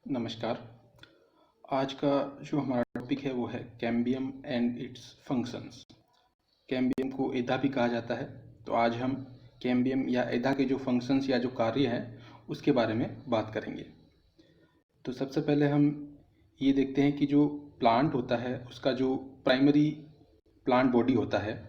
नमस्कार। आज का जो हमारा टॉपिक है वो है cambium and it's functions. Cambium को एधा भी कहा जाता है। तो आज हम कैम्बियम या एधा के जो फंक्शंस या जो कार्य हैं उसके बारे में बात करेंगे। तो सबसे पहले हम ये देखते हैं कि जो प्लांट होता है उसका जो प्राइमरी प्लांट बॉडी होता है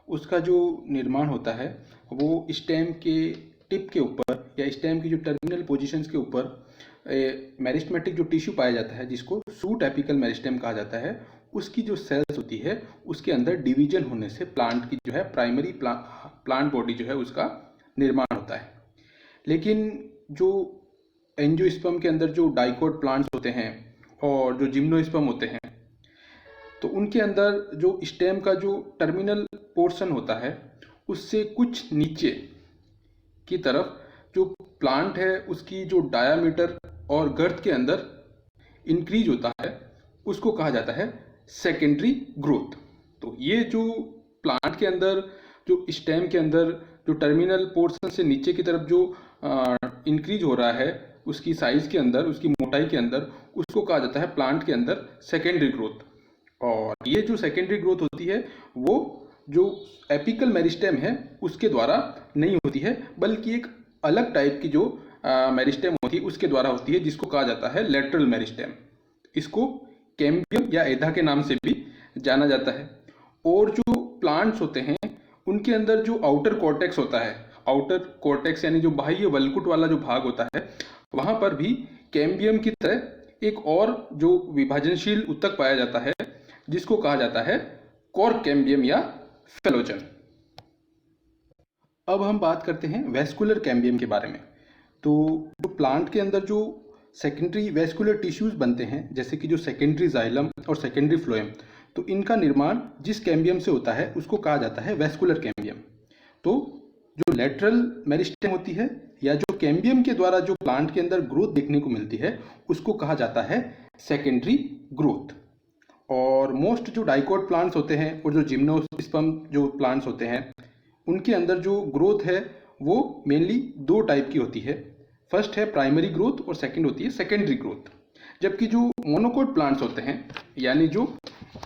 उसका जो निर्माण होता है वो स्टेम के टिप के ऊपर या स्टेम की जो टर्मिनल पोजीशंस के ऊपर मेरिस्टेमेटिक जो टिश्यू पाया जाता है जिसको शूट एपिकल मेरिस्टेम कहा जाता है, उसकी जो सेल्स होती है उसके अंदर डिवीजन होने से प्लांट की जो है प्राइमरी प्लांट बॉडी जो है उसका निर्माण होता है। लेकिन जो एंजियोस्पर्म के अंदर जो डाइकोट प्लांट्स होते हैं और जो जिम्नोस्पर्म होते हैं तो उनके अंदर जो स्टेम का जो टर्मिनल पोर्शन होता है उससे कुछ नीचे की तरफ जो प्लांट है उसकी जो डायामीटर और गर्थ के अंदर इंक्रीज होता है उसको कहा जाता है सेकेंडरी ग्रोथ। तो ये जो प्लांट के अंदर जो स्टेम के अंदर जो टर्मिनल पोर्शन से नीचे की तरफ जो इंक्रीज हो रहा है उसकी साइज के अंदर, उसकी मोटाई के अंदर, उसको कहा जाता है प्लांट के अंदर सेकेंडरी ग्रोथ। और ये जो सेकेंडरी ग्रोथ होती है वो जो एपिकल मेरिस्टेम है उसके द्वारा नहीं होती है, बल्कि एक अलग टाइप की जो मेरिस्टेम होती है उसके द्वारा होती है जिसको कहा जाता है लेटरल मेरिस्टेम। इसको कैम्बियम या एधा के नाम से भी जाना जाता है। और जो प्लांट्स होते हैं उनके अंदर जो आउटर कॉर्टेक्स होता है, आउटर कॉर्टेक्स यानी जो बाह्य वल्कुट वाला जो भाग होता है, वहां पर भी कैम्बियम की तरह एक और जो विभाजनशील ऊतक पाया जाता है जिसको कहा जाता है कॉर्क कैम्बियम या फेलोजन। अब हम बात करते हैं वेस्कुलर कैम्बियम के बारे में। तो जो प्लांट के अंदर जो सेकेंडरी वेस्कुलर टिश्यूज बनते हैं जैसे कि जो सेकेंडरी जाइलम और सेकेंडरी फ्लोएम, तो इनका निर्माण जिस कैम्बियम से होता है उसको कहा जाता है वेस्कुलर कैम्बियम। तो जो लेटरल मेरिस्टेम होती है या जो कैम्बियम के द्वारा जो प्लांट के अंदर ग्रोथ देखने को मिलती है उसको कहा जाता है सेकेंडरी ग्रोथ। और मोस्ट जो डाइकोट प्लांट्स होते हैं और जो जिम्नोस्पर्म जो प्लांट्स होते हैं उनके अंदर जो ग्रोथ है वो मेनली दो टाइप की होती है। फर्स्ट है प्राइमरी ग्रोथ और सेकंड होती है सेकेंडरी ग्रोथ। जबकि जो मोनोकोट प्लांट्स होते हैं यानी जो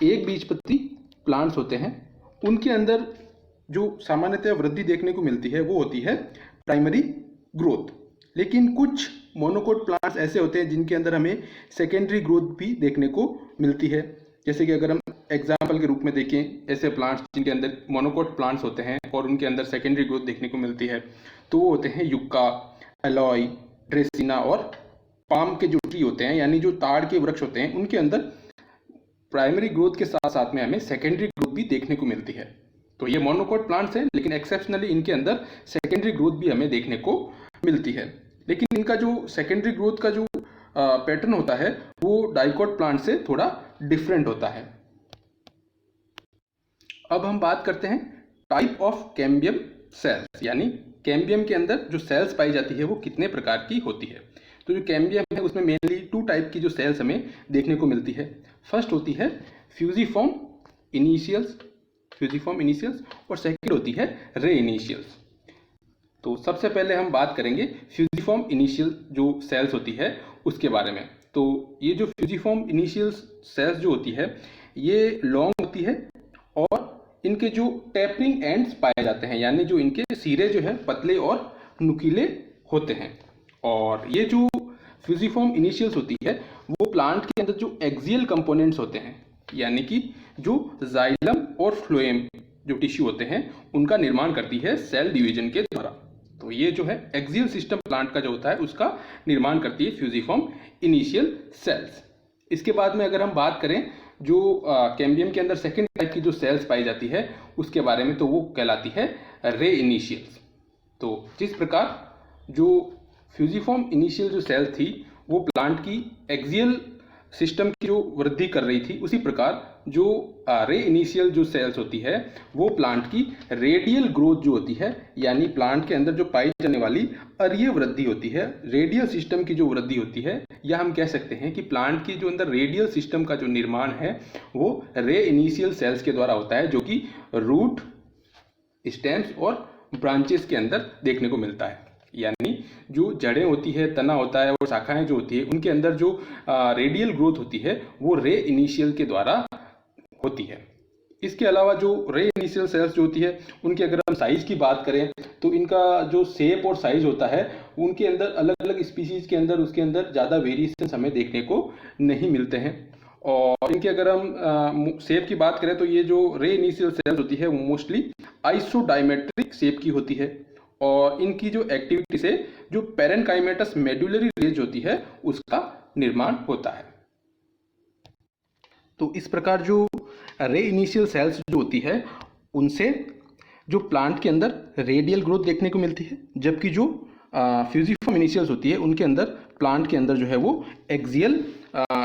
एक बीजपत्री प्लांट्स होते हैं उनके अंदर जो सामान्यतः वृद्धि देखने को मिलती है वो होती है प्राइमरी ग्रोथ। लेकिन कुछ मोनोकोट प्लांट्स ऐसे होते हैं जिनके अंदर हमें सेकेंडरी ग्रोथ भी देखने को मिलती है। जैसे कि अगर हम एग्जाम्पल के रूप में देखें ऐसे प्लांट्स जिनके अंदर मोनोकोट प्लांट्स होते हैं और उनके अंदर सेकेंडरी ग्रोथ देखने को मिलती है, तो वो होते हैं युक्का, एलॉय, ड्रेसिना और पाम के जो ट्री होते हैं यानी जो ताड़ के वृक्ष होते हैं उनके अंदर प्राइमरी ग्रोथ के साथ साथ में हमें सेकेंडरी ग्रोथ भी देखने को मिलती है। तो ये मोनोकोट प्लांट्स हैं लेकिन एक्सेप्शनली इनके अंदर सेकेंडरी ग्रोथ भी हमें देखने को मिलती है। लेकिन इनका जो सेकेंडरी ग्रोथ का जो पैटर्न होता है वो डाइकोट प्लांट से थोड़ा डिफरेंट होता है। अब हम बात करते हैं टाइप ऑफ कैम्बियम सेल्स, यानी कैम्बियम के अंदर जो सेल्स पाई जाती है वो कितने प्रकार की होती है। तो जो कैम्बियम है उसमें मेनली टू टाइप की जो सेल्स हमें देखने को मिलती है। फर्स्ट होती है फ्यूजिफॉर्म इनिशियल्स और सेकंड होती है रे इनिशियल्स। तो सबसे पहले हम बात करेंगे फ्यूजिफॉर्म इनिशियल जो सेल्स होती है उसके बारे में। तो ये जो फ्यूजिफॉर्म इनिशियल सेल्स जो होती है ये लॉन्ग होती है और इनके जो टेपरिंग एंड्स पाए जाते हैं यानी जो इनके सिरे जो है पतले और नुकीले होते हैं। और ये जो फ्यूजिफॉर्म इनिशियल्स होती है वो प्लांट के अंदर जो एक्सियल कंपोनेंट्स होते हैं यानी कि जो जाइलम और फ्लोएम जो टिश्यू होते हैं उनका निर्माण करती है सेल डिवीजन के द्वारा। तो ये जो है एक्सियल सिस्टम प्लांट का जो होता है उसका निर्माण करती है फ्यूजिफॉर्म इनिशियल सेल्स। इसके बाद में अगर हम बात करें जो कैम्बियम के अंदर सेकेंड टाइप की जो सेल्स पाई जाती है उसके बारे में, तो वो कहलाती है रे इनिशियल्स। तो जिस प्रकार जो फ्यूजिफॉर्म इनिशियल जो सेल थी वो प्लांट की एक्सियल सिस्टम की जो वृद्धि कर रही थी, उसी प्रकार जो रे इनिशियल जो सेल्स होती है वो प्लांट की रेडियल ग्रोथ जो होती है यानी प्लांट के अंदर जो पाई जाने वाली अरीय वृद्धि होती है, रेडियल सिस्टम की जो वृद्धि होती है, या हम कह सकते हैं कि प्लांट की जो अंदर रेडियल सिस्टम का जो निर्माण है वो रे इनिशियल सेल्स के द्वारा होता है जो कि रूट, स्टेम्स और ब्रांचेस के अंदर देखने को मिलता है। यानी जो जड़ें होती है, तना होता है और शाखाएं जो होती है, उनके अंदर जो रेडियल ग्रोथ होती है वो रे इनिशियल के द्वारा होती है। इसके अलावा जो रे इनिशियल सेल्स जो होती है, उनकी अगर हम साइज की बात करें तो इनका जो शेप और साइज होता है, उनके अंदर अलग अलग स्पीसीज के अंदर उसके अंदर ज़्यादा वेरिएशन हमें देखने को नहीं मिलते हैं। और इनके अगर हम शेप की बात करें तो ये जो रे इनिशियल सेल्स होती है वो मोस्टली आइसोडायमेट्रिक शेप की होती है, और इनकी जो एक्टिविटी से जो पेरेनकाइमेटस मेडुलरी रेंज होती है उसका निर्माण होता है। तो इस प्रकार जो रे इनिशियल सेल्स जो होती है उनसे जो प्लांट के अंदर रेडियल ग्रोथ देखने को मिलती है, जबकि जो फ्यूजिफॉर्म इनिशियल्स होती है उनके अंदर प्लांट के अंदर जो है वो एक्सियल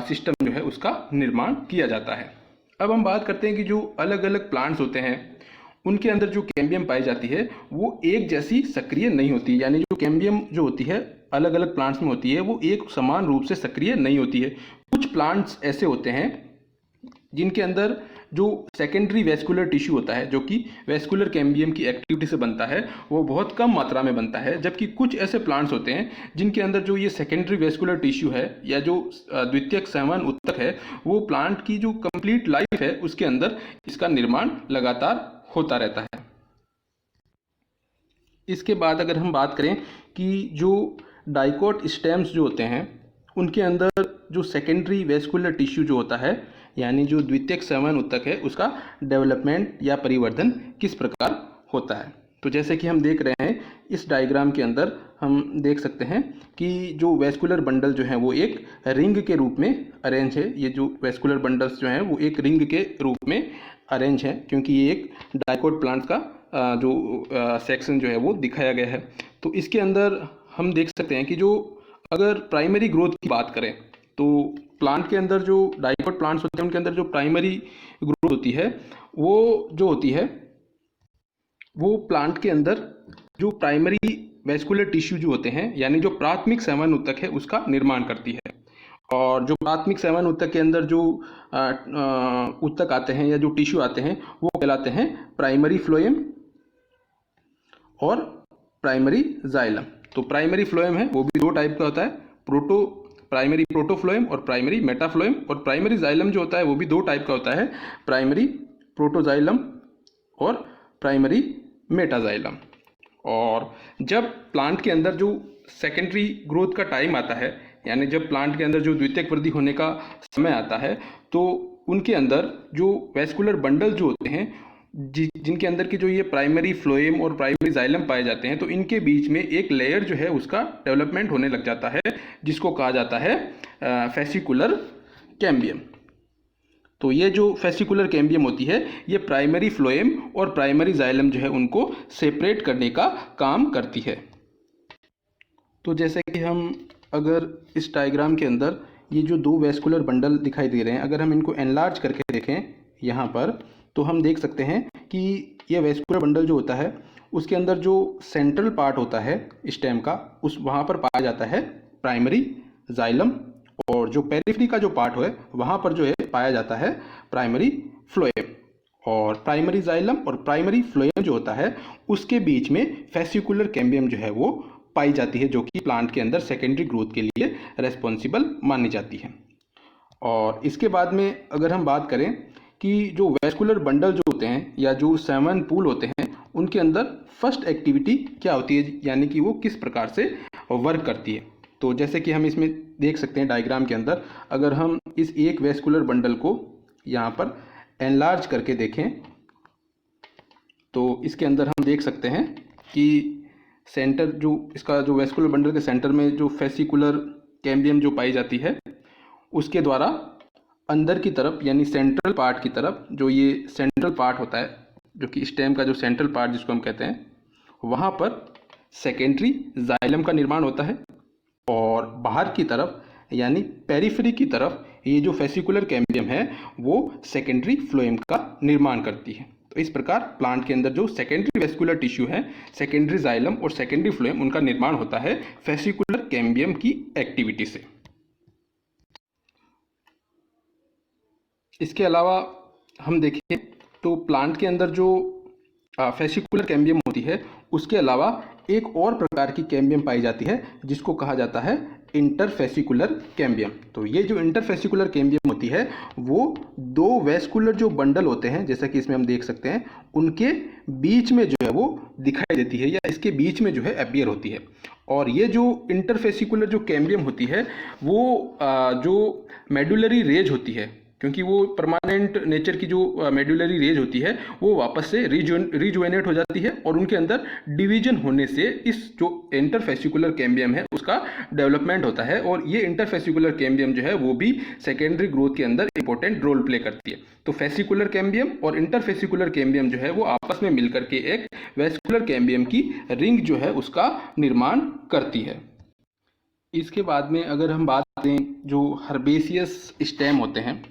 सिस्टम जो है उसका निर्माण किया जाता है। अब हम बात करते हैं कि जो अलग अलग प्लांट्स होते हैं उनके अंदर जो कैम्बियम पाई जाती है वो एक जैसी सक्रिय नहीं होती, यानी जो कैम्बियम जो होती है अलग अलग प्लांट्स में होती है वो एक समान रूप से सक्रिय नहीं होती है। कुछ प्लांट्स ऐसे होते हैं जिनके अंदर जो सेकेंडरी वेस्कुलर टिश्यू होता है, जो कि वेस्कुलर कैम्बियम की एक्टिविटी से बनता है, वो बहुत कम मात्रा में बनता है, जबकि कुछ ऐसे प्लांट्स होते हैं जिनके अंदर जो ये सेकेंडरी वेस्कुलर टिश्यू है या जो द्वितीयक संवहन ऊतक है, वो प्लांट की जो कंप्लीट लाइफ है उसके अंदर इसका निर्माण लगातार होता रहता है। इसके बाद अगर हम बात करें कि जो डाइकोट स्टेम्स जो होते हैं उनके अंदर जो सेकेंडरी वेस्कुलर टिश्यू जो होता है, यानी जो द्वितीयक संवहन ऊतक है, उसका डेवलपमेंट या परिवर्धन किस प्रकार होता है। तो जैसे कि हम देख रहे हैं इस डायग्राम के अंदर हम देख सकते हैं कि जो वेस्कुलर बंडल जो है वो एक रिंग के रूप में अरेंज है। ये जो वेस्कुलर बंडल्स जो हैं वो एक रिंग के रूप में अरेंज है, क्योंकि ये एक डाइकोट प्लांट का जो सेक्शन जो है वो दिखाया गया है। तो इसके अंदर हम देख सकते हैं कि जो अगर प्राइमरी ग्रोथ की बात करें तो प्लांट के अंदर जो डाइकोट प्लांट्स होते हैं उनके अंदर जो प्राइमरी ग्रोथ होती है वो जो होती है वो प्लांट के अंदर जो प्राइमरी वेस्कुलर टिश्यू जो होते हैं, यानी जो प्राथमिक संवहन ऊतक है, उसका निर्माण करती है। और जो प्राथमिक संवहन ऊतक के अंदर जो ऊतक आते हैं या जो टिश्यू आते हैं वो कहलाते हैं प्राइमरी फ्लोएम और प्राइमरी जाइलम। तो प्राइमरी फ्लोएम है वो भी दो टाइप का होता है, प्राइमरी प्रोटोफ्लोएम और प्राइमरी मेटाफ्लोएम। और प्राइमरी जाइलम जो होता है वो भी दो टाइप का होता है, प्राइमरी प्रोटोजाइलम और प्राइमरी मेटाजाइलम। और जब प्लांट के अंदर जो सेकेंडरी ग्रोथ का टाइम आता है, यानी जब प्लांट के अंदर जो द्वितीयक वृद्धि होने का समय आता है, तो उनके अंदर जो वेस्कुलर बंडल जो होते हैं जिनके अंदर की जो ये प्राइमरी फ्लोएम और प्राइमरी जाइलम पाए जाते हैं, तो इनके बीच में एक लेयर जो है उसका डेवलपमेंट होने लग जाता है, जिसको कहा जाता है फेसिकुलर कैम्बियम। तो ये जो फेसिकुलर कैम्बियम होती है ये प्राइमरी फ्लोएम और प्राइमरी जाइलम जो है उनको सेपरेट करने का काम करती है। तो जैसे कि हम अगर इस डायग्राम के अंदर ये जो दो वेस्कुलर बंडल दिखाई दे रहे हैं, अगर हम इनको एनलार्ज करके देखें यहाँ पर, तो हम देख सकते हैं कि ये वेस्कुलर बंडल जो होता है उसके अंदर जो सेंट्रल पार्ट होता है स्टेम का, उस वहाँ पर पाया जाता है प्राइमरी जाइलम, और जो पेरिफेरी का जो पार्ट है वहाँ पर जो है पाया जाता है प्राइमरी फ्लोएम। और प्राइमरी जाइलम और प्राइमरी फ्लोएम जो होता है उसके बीच में फेसिकुलर कैम्बियम जो है वो पाई जाती है, जो कि प्लांट के अंदर सेकेंडरी ग्रोथ के लिए रेस्पॉन्सिबल मानी जाती है। और इसके बाद में अगर हम बात करें कि जो वेस्कुलर बंडल जो होते हैं या जो संवहन पूल होते हैं उनके अंदर फर्स्ट एक्टिविटी क्या होती है, यानी कि वो किस प्रकार से वर्क करती है। तो जैसे कि हम इसमें देख सकते हैं डायग्राम के अंदर, अगर हम इस एक वेस्कुलर बंडल को यहाँ पर एनलार्ज करके देखें तो इसके अंदर हम देख सकते हैं कि सेंटर जो इसका जो वेस्कुलर बंडल के सेंटर में जो फेसिकुलर कैम्बियम जो पाई जाती है उसके द्वारा अंदर की तरफ, यानी सेंट्रल पार्ट की तरफ, जो ये सेंट्रल पार्ट होता है जो कि स्टेम का जो सेंट्रल पार्ट जिसको हम कहते हैं, वहाँ पर सेकेंडरी जाइलम का निर्माण होता है। और बाहर की तरफ यानी पेरिफेरी की तरफ ये जो फेसिकुलर कैम्बियम है वो सेकेंडरी फ्लोएम का निर्माण करती है। तो इस प्रकार प्लांट के अंदर जो सेकेंडरी वेस्कुलर टिश्यू है, सेकेंडरी जाइलम और सेकेंडरी फ्लोएम, उनका निर्माण होता है फेसिकुलर कैम्बियम की एक्टिविटी से। इसके अलावा हम देखें तो प्लांट के अंदर जो फेसिकुलर कैम्बियम होती है उसके अलावा एक और प्रकार की कैम्बियम पाई जाती है जिसको कहा जाता है इंटरफेसिकुलर कैम्बियम। तो ये जो इंटरफेसिकुलर कैम्बियम होती है वो दो वेस्कुलर जो बंडल होते हैं, जैसा कि इसमें हम देख सकते हैं, उनके बीच में जो है वो दिखाई देती है या इसके बीच में जो है अपीयर होती है। और ये जो इंटरफेसिकुलर जो कैम्बियम होती है वो जो मेडुलरी रेज होती है, क्योंकि वो परमानेंट नेचर की जो मेडुलरी रेज होती है वो वापस से रिजुवेनेट हो जाती है और उनके अंदर डिवीजन होने से इस जो इंटरफेसिकुलर कैम्बियम है उसका डेवलपमेंट होता है। और ये इंटरफेसिकुलर कैम्बियम जो है वो भी सेकेंडरी ग्रोथ के अंदर इंपॉर्टेंट रोल प्ले करती है। तो फेसिकुलर कैम्बियम और इंटरफेसिकुलर कैम्बियम जो है वो आपस में मिलकर के एक वेस्कुलर कैम्बियम की रिंग जो है उसका निर्माण करती है। इसके बाद में अगर हम बात करें जो हर्बेसियस स्टेम होते हैं,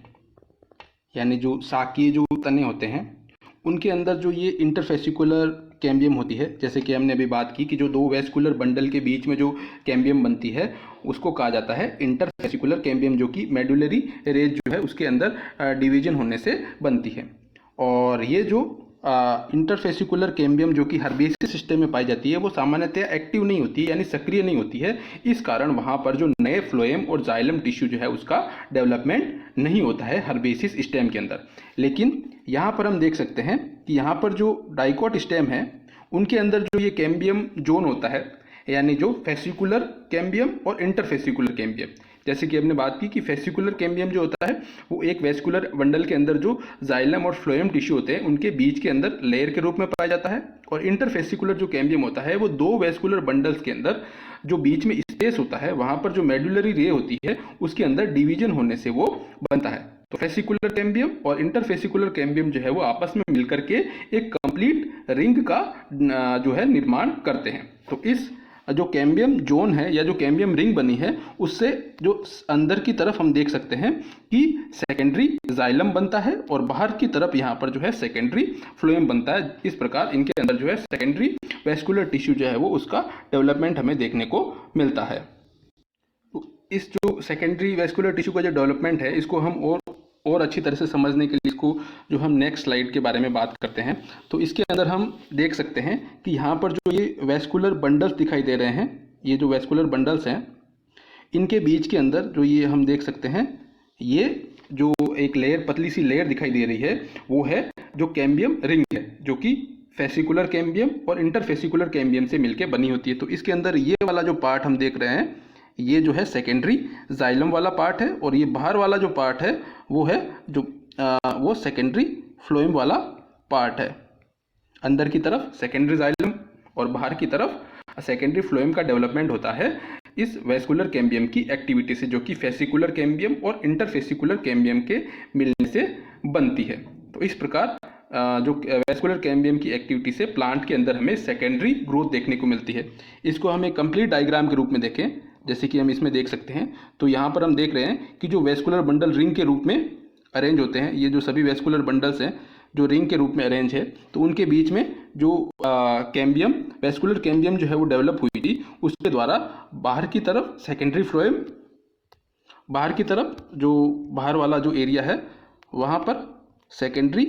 यानी जो शाकीय जो तने होते हैं, उनके अंदर जो ये इंटरफेसिकुलर कैम्बियम होती है, जैसे कि हमने अभी बात की कि जो दो वेस्कुलर बंडल के बीच में जो कैम्बियम बनती है उसको कहा जाता है इंटरफेसिकुलर कैम्बियम, जो कि मेडुलरी रेज जो है उसके अंदर डिवीजन होने से बनती है। और ये जो इंटरफेसिकुलर कैम्बियम जो कि हर्बेसियस सिस्टम में पाई जाती है वो सामान्यतः एक्टिव नहीं होती है, यानी सक्रिय नहीं होती है। इस कारण वहाँ पर जो नए फ्लोएम और जाइलम टिश्यू जो है उसका डेवलपमेंट नहीं होता है हर्बेसियस स्टेम के अंदर। लेकिन यहाँ पर हम देख सकते हैं कि यहाँ पर जो डाइकोट स्टेम है उनके अंदर जो ये कैम्बियम जोन होता है, यानी जो फेसिकुलर कैम्बियम और इंटरफेसिकुलर कैम्बियम, जैसे कि हमने बात की कि फेसिकुलर कैम्बियम जो होता है वो एक वेस्कुलर बंडल के अंदर जो जाइलम और फ्लोएम टिश्यू होते हैं उनके बीच के अंदर लेयर के रूप में पाया जाता है। और इंटरफेसिकुलर जो कैम्बियम होता है वो दो वेस्कुलर बंडल्स के अंदर जो बीच में स्पेस होता है वहाँ पर जो मेडुलरी रे होती है उसके अंदर डिवीजन होने से वो बनता है। तो फेसिकुलर कैम्बियम और इंटरफेसिकुलर कैम्बियम जो है वो आपस में मिलकर के एक कंप्लीट रिंग का जो है निर्माण करते हैं। तो इस जो कैम्बियम जोन है या जो कैम्बियम रिंग बनी है उससे जो अंदर की तरफ हम देख सकते हैं कि सेकेंडरी जाइलम बनता है और बाहर की तरफ यहाँ पर जो है सेकेंडरी फ्लोएम बनता है। इस प्रकार इनके अंदर जो है सेकेंडरी वेस्कुलर टिश्यू जो है वो उसका डेवलपमेंट हमें देखने को मिलता है। तो इस जो सेकेंडरी वेस्कुलर टिश्यू का जो डेवलपमेंट है इसको हम और अच्छी तरह से समझने के लिए इसको जो हम नेक्स्ट स्लाइड के बारे में बात करते हैं। तो इसके अंदर हम देख सकते हैं कि यहाँ पर जो ये वेस्कुलर बंडल्स दिखाई दे रहे हैं, ये जो वेस्कुलर बंडल्स हैं इनके बीच के अंदर जो ये हम देख सकते हैं, ये जो एक लेयर पतली सी लेयर दिखाई दे रही है वो है जो कैम्बियम रिंग है, जो कि फेसिकुलर कैम्बियम और इंटरफेसिकुलर कैम्बियम से मिलकर बनी होती है। तो इसके अंदर ये वाला जो पार्ट हम देख रहे हैं ये जो है सेकेंडरी जाइलम वाला पार्ट है और ये बाहर वाला जो पार्ट है वो है जो वो सेकेंडरी फ्लोएम वाला पार्ट है। अंदर की तरफ सेकेंडरी जाइलम और बाहर की तरफ सेकेंडरी फ्लोएम का डेवलपमेंट होता है इस वेस्कुलर कैम्बियम की एक्टिविटी से, जो कि फेसिकुलर कैम्बियम और इंटरफेसिकुलर कैम्बियम के मिलने से बनती है। तो इस प्रकार जो वेस्कुलर कैम्बियम की एक्टिविटी से प्लांट के अंदर हमें सेकेंडरी ग्रोथ देखने को मिलती है। इसको हम एक कंप्लीट डायग्राम के रूप में देखें, जैसे कि हम इसमें देख सकते हैं। तो यहाँ पर हम देख रहे हैं कि जो वेस्कुलर बंडल रिंग के रूप में अरेंज होते हैं, ये जो सभी वेस्कुलर बंडल्स हैं जो रिंग के रूप में अरेंज है, तो उनके बीच में जो कैम्बियम वेस्कुलर कैम्बियम जो है वो डेवलप हुई थी उसके द्वारा बाहर की तरफ सेकेंडरी फ्लोएम, बाहर की तरफ जो बाहर वाला जो एरिया है वहाँ पर सेकेंडरी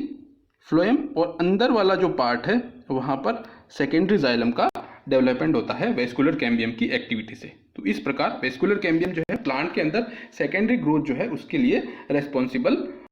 फ्लोएम और अंदर वाला जो पार्ट है वहाँ पर सेकेंडरी जाइलम का डेवलपमेंट होता है वेस्कुलर कैम्बियम की एक्टिविटी से। तो इस प्रकार वेस्कुलर कैम्बियम जो है प्लांट के अंदर सेकेंडरी ग्रोथ जो है उसके लिए रेस्पॉन्सिबल